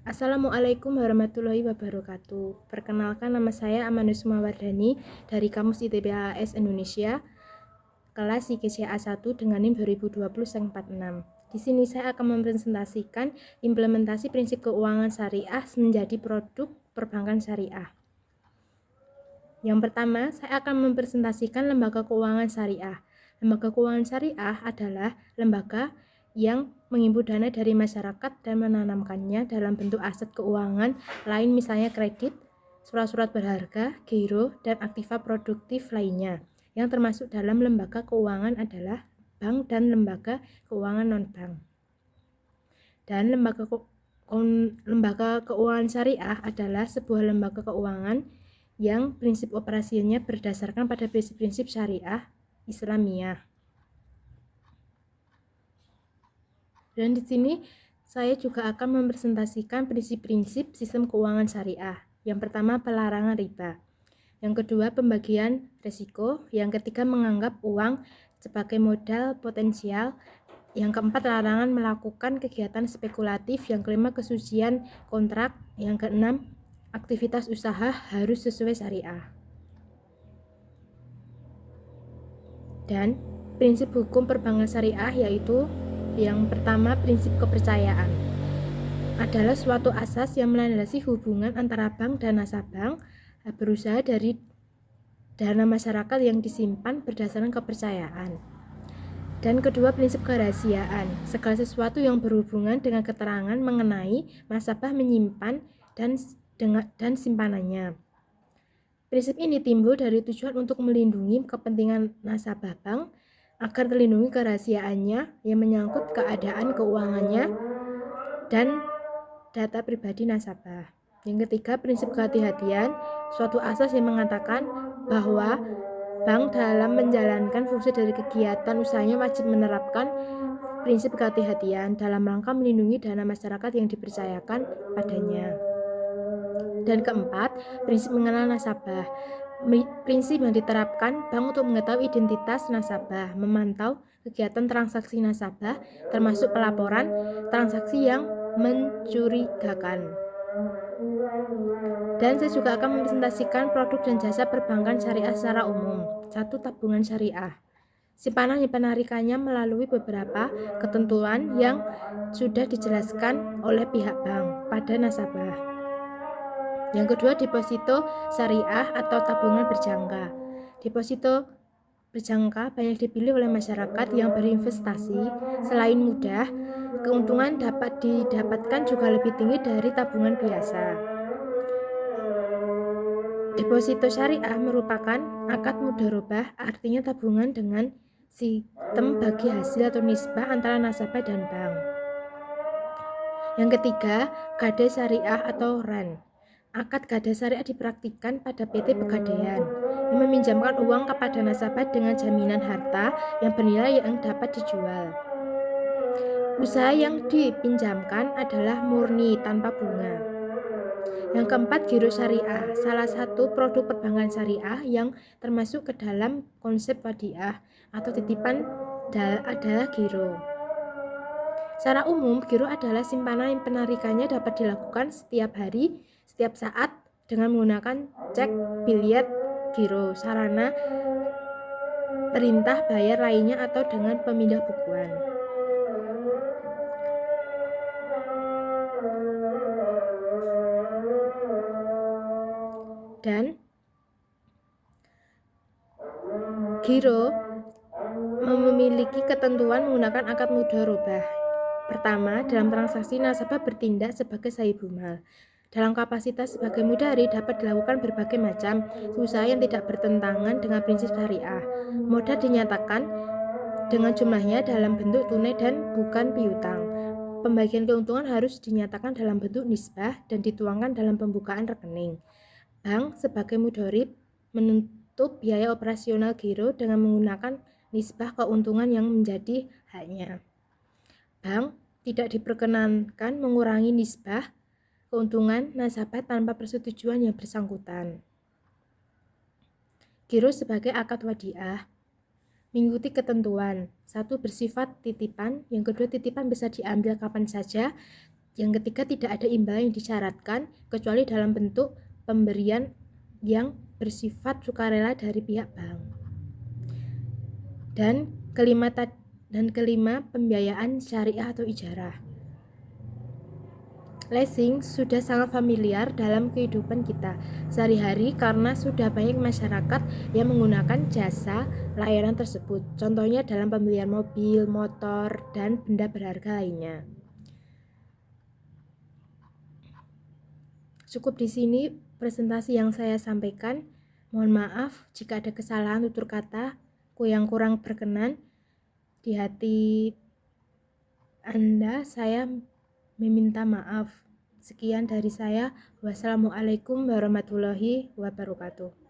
Assalamualaikum warahmatullahi wabarakatuh. Perkenalkan, nama saya Amanus Mawardani dari Kamus ITB AS Indonesia, kelas IGCA 1 dengan NIM 2020-46. Di sini saya akan mempresentasikan implementasi prinsip keuangan syariah menjadi produk perbankan syariah. Yang pertama, saya akan mempresentasikan lembaga keuangan syariah. Lembaga keuangan syariah adalah lembaga yang mengimpun dana dari masyarakat dan menanamkannya dalam bentuk aset keuangan lain, misalnya kredit, surat-surat berharga, giro, dan aktiva produktif lainnya. Yang termasuk dalam lembaga keuangan adalah bank dan lembaga keuangan non-bank. Dan lembaga keuangan syariah adalah sebuah lembaga keuangan yang prinsip operasinya berdasarkan pada prinsip-prinsip syariah Islamiyah. Dan di sini saya juga akan mempresentasikan prinsip-prinsip sistem keuangan syariah. Yang pertama, pelarangan riba. Yang kedua, pembagian risiko. Yang ketiga, menganggap uang sebagai modal potensial. Yang keempat, larangan melakukan kegiatan spekulatif. Yang kelima, kesucian kontrak. Yang keenam, aktivitas usaha harus sesuai syariah. Dan prinsip hukum perbankan syariah yaitu yang pertama, prinsip kepercayaan adalah suatu asas yang melandasi hubungan antara bank dan nasabah berusaha dari dana masyarakat yang disimpan berdasarkan kepercayaan. Dan kedua, prinsip kerahasiaan, segala sesuatu yang berhubungan dengan keterangan mengenai nasabah menyimpan dan simpanannya. Prinsip ini timbul dari tujuan untuk melindungi kepentingan nasabah bank agar terlindungi kerahasiaannya yang menyangkut keadaan keuangannya dan data pribadi nasabah. Yang ketiga, prinsip kehati-hatian, suatu asas yang mengatakan bahwa bank dalam menjalankan fungsi dari kegiatan usahanya wajib menerapkan prinsip kehati-hatian dalam rangka melindungi dana masyarakat yang dipercayakan padanya. Dan keempat, prinsip mengenal nasabah. Prinsip yang diterapkan bank untuk mengetahui identitas nasabah, memantau kegiatan transaksi nasabah, termasuk pelaporan transaksi yang mencurigakan. Dan saya juga akan mempresentasikan produk dan jasa perbankan syariah secara umum. 1. Tabungan syariah. Simpanan yang penarikannya melalui beberapa ketentuan yang sudah dijelaskan oleh pihak bank pada nasabah. Yang kedua, deposito syariah atau tabungan berjangka. Deposito berjangka banyak dipilih oleh masyarakat yang berinvestasi. Selain mudah, keuntungan dapat didapatkan juga lebih tinggi dari tabungan biasa. Deposito syariah merupakan akad mudharabah, artinya tabungan dengan sistem bagi hasil atau nisbah antara nasabah dan bank. Yang ketiga, gadai syariah atau RAN. Akad gadai syariah dipraktikkan pada PT Pegadaian yang meminjamkan uang kepada nasabah dengan jaminan harta yang bernilai yang dapat dijual. Usaha yang dipinjamkan adalah murni tanpa bunga. Yang keempat, giro syariah, salah satu produk perbankan syariah yang termasuk ke dalam konsep wadiah atau titipan adalah giro. Secara umum, giro adalah simpanan yang penarikannya dapat dilakukan setiap hari, setiap saat dengan menggunakan cek, biliet, giro, sarana, perintah bayar lainnya atau dengan pemindah bukuan. Dan giro memiliki ketentuan menggunakan akad mudharabah. Pertama, dalam transaksi nasabah bertindak sebagai sahibul mal. Dalam kapasitas sebagai mudhari dapat dilakukan berbagai macam usaha yang tidak bertentangan dengan prinsip syariah. Modal dinyatakan dengan jumlahnya dalam bentuk tunai dan bukan piutang. Pembagian keuntungan harus dinyatakan dalam bentuk nisbah dan dituangkan dalam pembukaan rekening. Bank sebagai mudharib menutup biaya operasional giro dengan menggunakan nisbah keuntungan yang menjadi haknya. Bank tidak diperkenankan mengurangi nisbah keuntungan nasabah tanpa persetujuan yang bersangkutan. Giro sebagai akad wadiah mengikuti ketentuan. 1. Bersifat titipan. Yang kedua, titipan bisa diambil kapan saja Yang ketiga, tidak ada imbalan yang disyaratkan kecuali dalam bentuk pemberian yang bersifat sukarela dari pihak bank. Dan kelima, pembiayaan syariah atau ijarah. Leasing sudah sangat familiar dalam kehidupan kita sehari-hari karena sudah banyak masyarakat yang menggunakan jasa layanan tersebut. Contohnya dalam pembelian mobil, motor, dan benda berharga lainnya. Cukup di sini presentasi yang saya sampaikan. Mohon maaf jika ada kesalahan tutur kata yang kurang berkenan di hati Anda. Saya meminta maaf. Sekian dari saya. Wassalamualaikum warahmatullahi wabarakatuh.